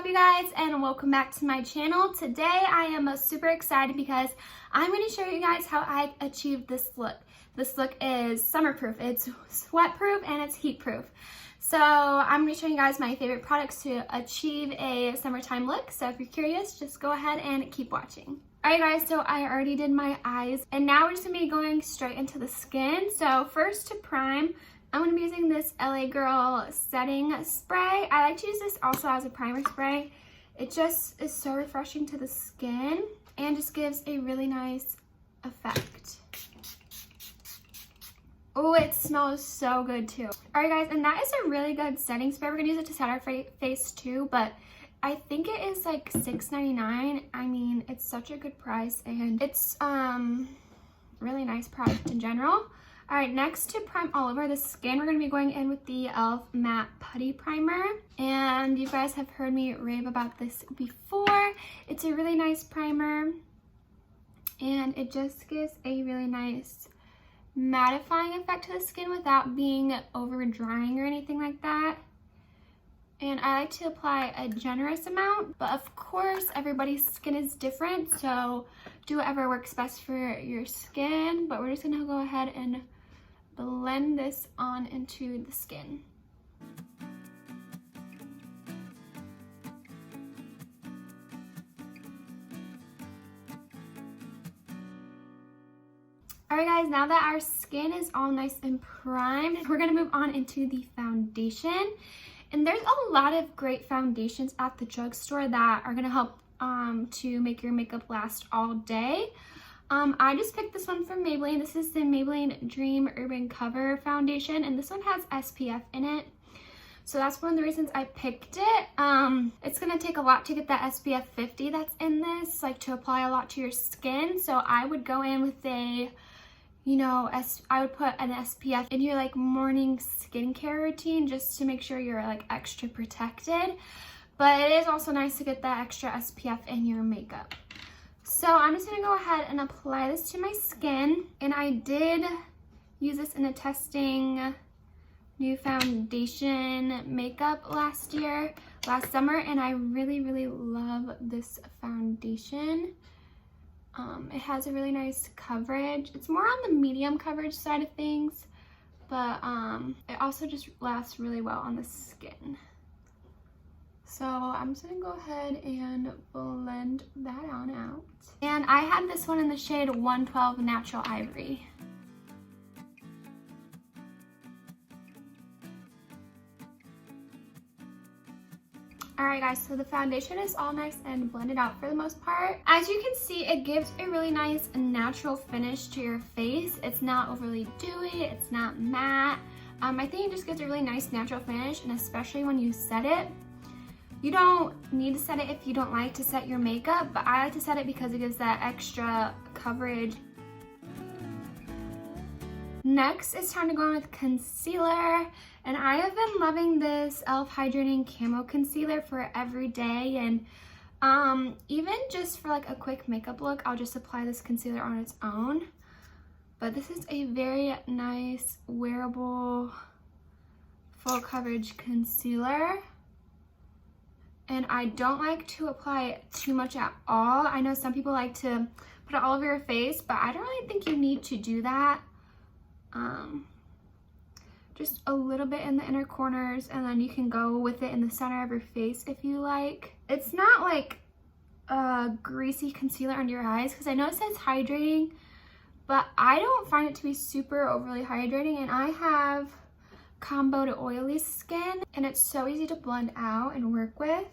you guys, and welcome back to my channel. Today I am super excited because I'm going to show you guys how I achieved this look. This look is summer proof, it's sweat proof, and it's heat proof. So I'm going to show you guys my favorite products to achieve a summertime look. So if you're curious, just go ahead and keep watching. Alright guys, so I already did my eyes, and now we're just going to be going straight into the skin. So first, to prime, I'm going to be using this LA Girl setting spray. I like to use this also as a primer spray. It just is so refreshing to the skin and just gives a really nice effect. Oh, it smells so good too. Alright guys, and that is a really good setting spray. We're going to use it to set our face too, but I think it is like $6.99. I mean, it's such a good price, and it's really nice product in general. Alright, next, to prime all over the skin, we're going to be going in with the e.l.f. Matte Putty Primer. And you guys have heard me rave about this before. It's a really nice primer, and it just gives a really nice mattifying effect to the skin without being over drying or anything like that. And I like to apply a generous amount, but of course everybody's skin is different, so do whatever works best for your skin. But we're just going to go ahead and blend this on into the skin. Alright guys, now that our skin is all nice and primed, we're going to move on into the foundation. And there's a lot of great foundations at the drugstore that are going to help to make your makeup last all day. I just picked this one from Maybelline. This is the Maybelline Dream Urban Cover Foundation, and this one has SPF in it. So that's one of the reasons I picked it. It's going to take a lot to get that SPF 50 that's in this, like to apply a lot to your skin. So I would go in with a, I would put an SPF in your like morning skincare routine just to make sure you're like extra protected. But it is also nice to get that extra SPF in your makeup. So I'm just going to go ahead and apply this to my skin. And I did use this in a testing new foundation makeup last summer, and I really love this foundation. It has a really nice coverage. It's more on the medium coverage side of things, but it also just lasts really well on the skin. So I'm just gonna go ahead and blend that on out. And I had this one in the shade 112 Natural Ivory. Alright guys, so the foundation is all nice and blended out for the most part. As you can see, it gives a really nice natural finish to your face. It's not overly dewy, it's not matte. I think it just gives a really nice natural finish, and especially when you set it. You don't need to set it if you don't like to set your makeup, but I like to set it because it gives that extra coverage. Next, it's time to go on with concealer, and I have been loving this e.l.f. Hydrating Camo Concealer for every day, and even just for like a quick makeup look, I'll just apply this concealer on its own. But this is a very nice, wearable, full coverage concealer. And I don't like to apply it too much at all. I know some people like to put it all over your face, but I don't really think you need to do that. Just a little bit in the inner corners, and then you can go with it in the center of your face if you like. It's not like a greasy concealer under your eyes, because I know it says hydrating, but I don't find it to be super overly hydrating, and I have combo to oily skin, and it's so easy to blend out and work with.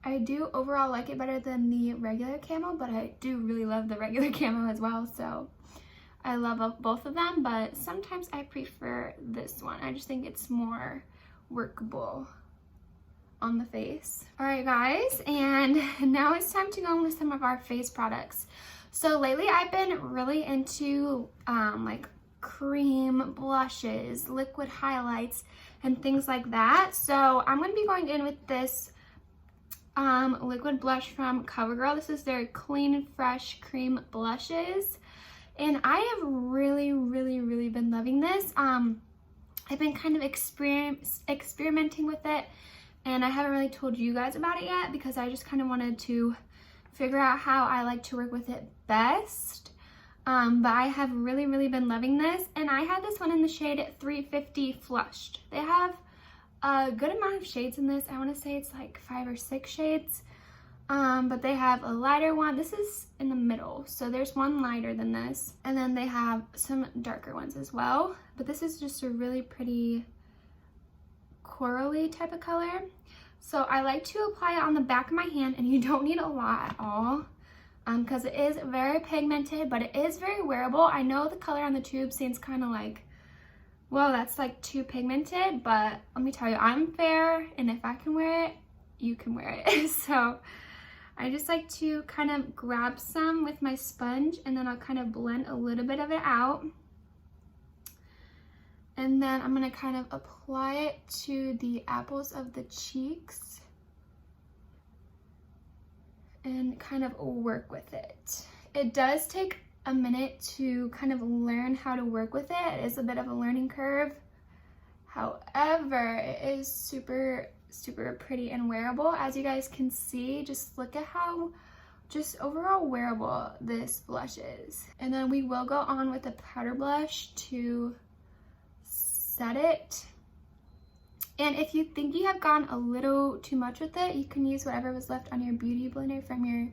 I do overall like it better than the regular camo, but I do really love the regular camo as well, so I love both of them, but sometimes I prefer this one. I just think it's more workable on the face. Alright guys, and now it's time to go on with some of our face products. So lately I've been really into like cream blushes, liquid highlights, and things like that. So I'm going to be going in with this liquid blush from CoverGirl. This is their Clean and Fresh Cream Blushes, and I have really been loving this. I've been kind of experimenting with it, And I haven't really told you guys about it yet because I just kind of wanted to figure out how I like to work with it best. But I have really been loving this, and I had this one in the shade 350 Flushed. They have a good amount of shades in this. I want to say it's like 5 or 6 shades, but they have a lighter one. This is in the middle, so there's one lighter than this, and then they have some darker ones as well, but this is just a really pretty corally type of color. So I like to apply it on the back of my hand, and you don't need a lot at all because it is very pigmented, but it is very wearable. I know the color on the tube seems kind of like, well, that's like too pigmented, but let me tell you, I'm fair, and if I can wear it, you can wear it. So I just like to kind of grab some with my sponge, and then I'll kind of blend a little bit of it out. And then I'm gonna kind of apply it to the apples of the cheeks and kind of work with it. It does take a minute to kind of learn how to work with it. It is a bit of a learning curve. However, it is super pretty and wearable. As you guys can see, just look at how just overall wearable this blush is. And then we will go on with a powder blush to set it. And if you think you have gone a little too much with it, you can use whatever was left on your beauty blender from your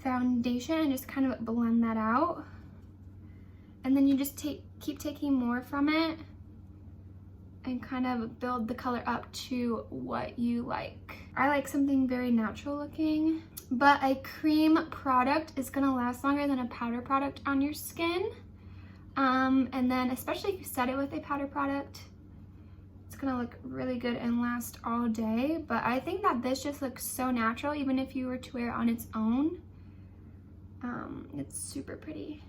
foundation and just kind of blend that out. And then you just keep taking more from it and kind of build the color up to what you like. I like something very natural looking, but a cream product is gonna last longer than a powder product on your skin. And then especially if you set it with a powder product, it's gonna look really good and last all day. But I think that this just looks so natural, even if you were to wear it on its own. It's super pretty.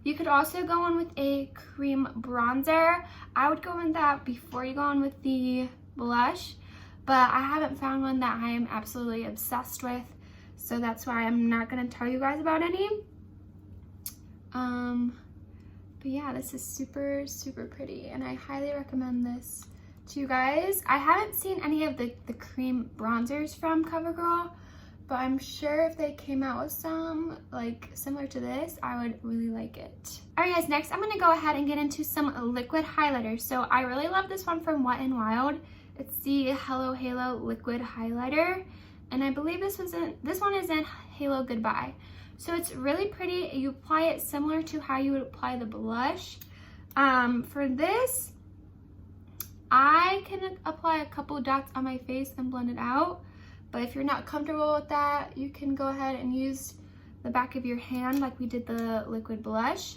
You could also go on with a cream bronzer. I would go in that before you go on with the blush, but I haven't found one that I am absolutely obsessed with, so that's why I'm not gonna tell you guys about any. But yeah, this is super pretty, and I highly recommend this to you guys. I haven't seen any of the cream bronzers from CoverGirl, but I'm sure if they came out with some like similar to this, I would really like it. All right guys, next I'm gonna go ahead and get into some liquid highlighter. So I really love this one from Wet n Wild. It's the Hello Halo liquid highlighter, and I believe this one is in Halo Goodbye. So it's really pretty. You apply it similar to how you would apply the blush. For this, I can apply a couple dots on my face and blend it out. But if you're not comfortable with that, you can go ahead and use the back of your hand like we did the liquid blush.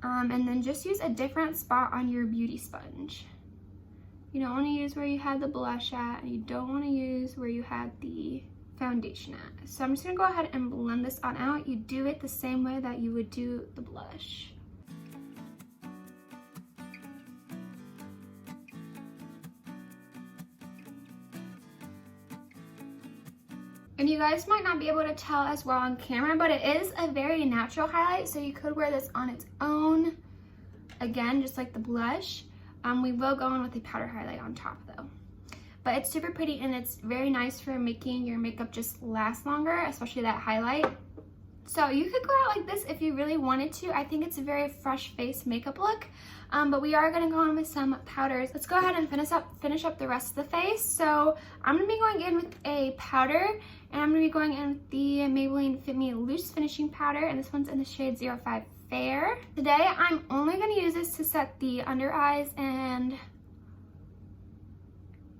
And then just use a different spot on your beauty sponge. You don't want to use where you had the blush at, and you don't want to use where you had the foundation at. So I'm just gonna go ahead and blend this on out. You do it the same way that you would do the blush. And you guys might not be able to tell as well on camera, but it is a very natural highlight, so you could wear this on its own, again, just like the blush. We will go in with a powder highlight on top though. But it's super pretty, and it's very nice for making your makeup just last longer, especially that highlight. So you could go out like this if you really wanted to. I think it's a very fresh face makeup look. But we are gonna go on with some powders. Let's go ahead and finish up the rest of the face. So I'm gonna be going in with a powder, and I'm gonna be going in with the Maybelline Fit Me Loose Finishing Powder, and this one's in the shade 05 Fair. Today I'm only gonna use this to set the under eyes and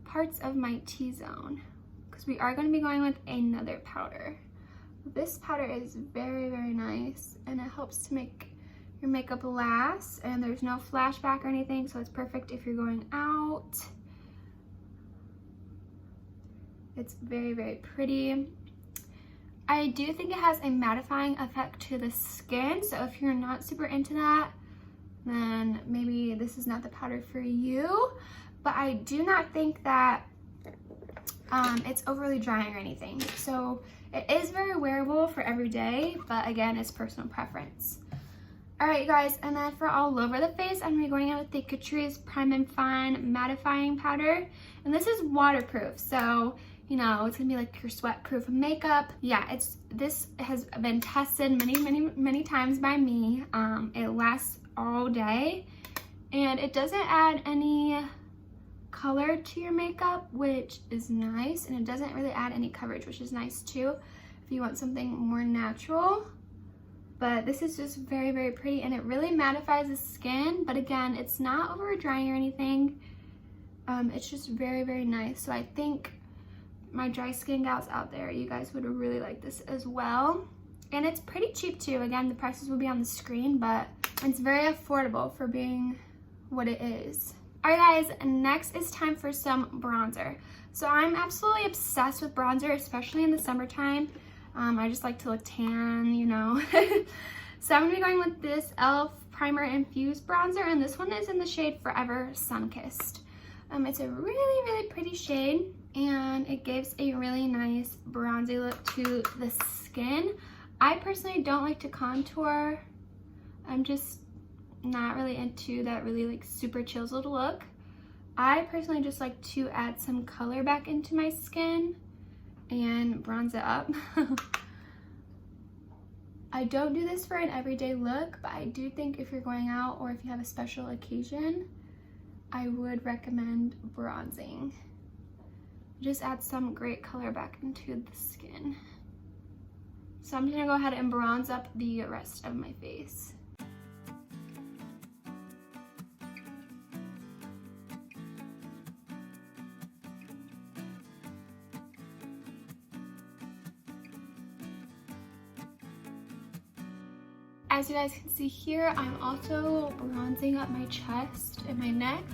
parts of my T-zone, because we are going to be going with another powder. This powder is very nice, and it helps to make your makeup last, and there's no flashback or anything, so it's perfect if you're going out. It's very pretty. I do think it has a mattifying effect to the skin, so if you're not super into that, then maybe this is not the powder for you. But I do not think that it's overly drying or anything. So it is very wearable for every day, but again, it's personal preference. Alright, you guys, and then for all over the face, I'm going to be going in with the Catrice Prime and Fine mattifying powder. And this is waterproof, so, you know, it's going to be like your sweat-proof makeup. Yeah, this has been tested many times by me. It lasts all day, and it doesn't add any color to your makeup, which is nice, and it doesn't really add any coverage, which is nice too if you want something more natural. But this is just very pretty, and it really mattifies the skin, but again, it's not over drying or anything. It's just very nice. So I think my dry skin gals out there, you guys would really like this as well. And it's pretty cheap too. Again, the prices will be on the screen, but it's very affordable for being what it is. Alright guys, next is time for some bronzer. So I'm absolutely obsessed with bronzer, especially in the summertime. I just like to look tan, you know. So I'm going to be going with this e.l.f. Primer Infused Bronzer, and this one is in the shade Forever Sunkissed. It's a really pretty shade, and it gives a really nice bronzy look to the skin. I personally don't like to contour. I'm just not really into that really like super chiseled look. I personally just like to add some color back into my skin and bronze it up. I don't do this for an everyday look, but I do think if you're going out or if you have a special occasion, I would recommend bronzing. Just add some great color back into the skin. So I'm gonna go ahead and bronze up the rest of my face. As you guys can see here, I'm also bronzing up my chest and my neck.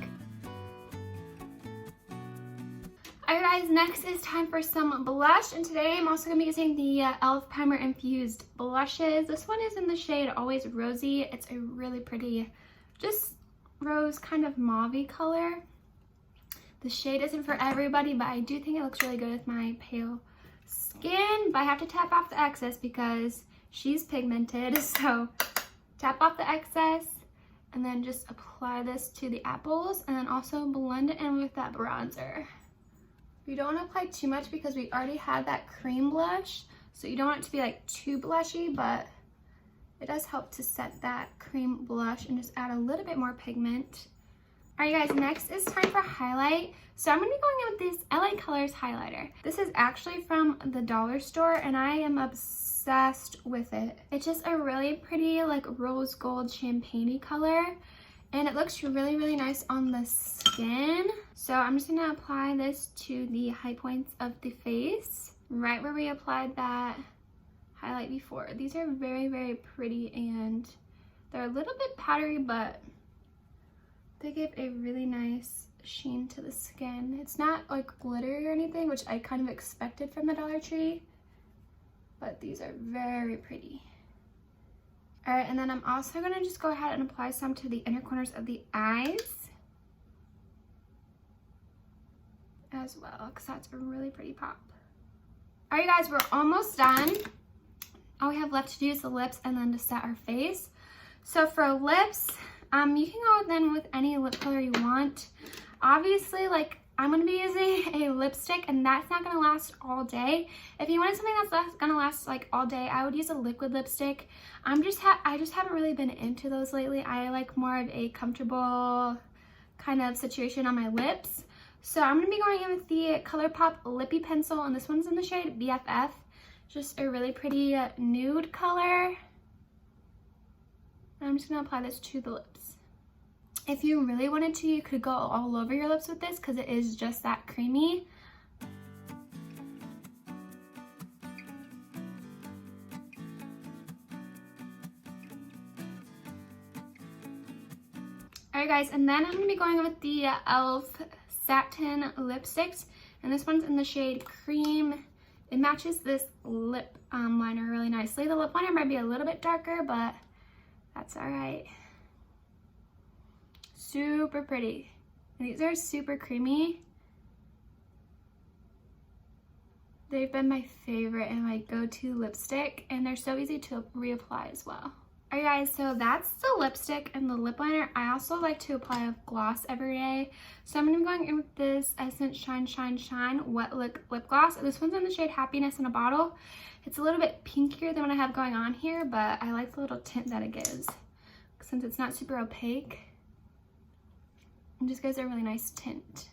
Alright guys, next is time for some blush, and today I'm also going to be using the e.l.f. Primer Infused blushes. This one is in the shade Always Rosy. It's a really pretty, just rose kind of mauve-y color. The shade isn't for everybody, but I do think it looks really good with my pale skin, but I have to tap off the excess because she's pigmented, so tap off the excess and then just apply this to the apples, and then also blend it in with that bronzer. You don't want to apply too much because we already had that cream blush, so you don't want it to be like too blushy, but it does help to set that cream blush and just add a little bit more pigment. Alright guys, next is time for highlight. So I'm going to be going in with this LA Colors highlighter. This is actually from the dollar store, and I am obsessed with it. It's just a really pretty like rose gold champagne-y color, and it looks really nice on the skin. So I'm just going to apply this to the high points of the face, right where we applied that highlight before. These are very pretty, and they're a little bit powdery, but they give a really nice sheen to the skin. It's not like glittery or anything, which I kind of expected from the Dollar Tree, but these are very pretty. Alright, and then I'm also going to just go ahead and apply some to the inner corners of the eyes as well, because that's a really pretty pop. Alright guys, we're almost done. All we have left to do is the lips and then to set our face. So for lips, you can go in with any lip color you want. Obviously, like, I'm going to be using a lipstick, and that's not going to last all day. If you wanted something that's going to last like all day, I would use a liquid lipstick. I just haven't really been into those lately. I like more of a comfortable kind of situation on my lips. So I'm going to be going in with the ColourPop Lippy Pencil, and this one's in the shade BFF. Just a really pretty nude color. And I'm just going to apply this to the lips. If you really wanted to, you could go all over your lips with this because it is just that creamy. Alright guys, and then I'm going to be going with the e.l.f. Satin Lipsticks, and this one's in the shade Cream. It matches this lip liner really nicely. The lip liner might be a little bit darker, but that's alright. Super pretty. These are super creamy. They've been my favorite and my go-to lipstick, and they're so easy to reapply as well. Alright guys, so that's the lipstick and the lip liner. I also like to apply a gloss every day. So I'm going to be going in with this Essence Shine Shine Shine Wet Lip Gloss. This one's in the shade Happiness in a Bottle. It's a little bit pinkier than what I have going on here, but I like the little tint that it gives since it's not super opaque. It just gives a really nice tint.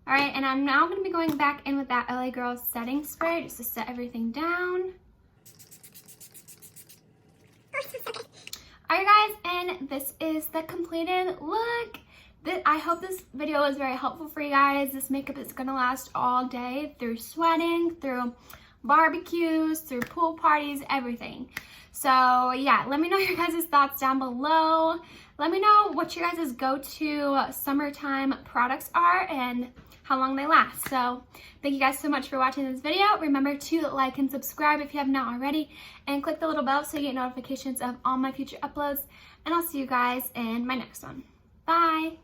Alright, and I'm now going to be going back in with that LA Girl setting spray just to set everything down. Alright guys, and this is the completed look. I hope this video was very helpful for you guys. This makeup is going to last all day through sweating, through barbecues, through pool parties, everything. So yeah, let me know your guys' thoughts down below. Let me know what your guys' go-to summertime products are and how long they last. So thank you guys so much for watching this video. Remember to like and subscribe if you have not already, and click the little bell so you get notifications of all my future uploads. And I'll see you guys in my next one. Bye.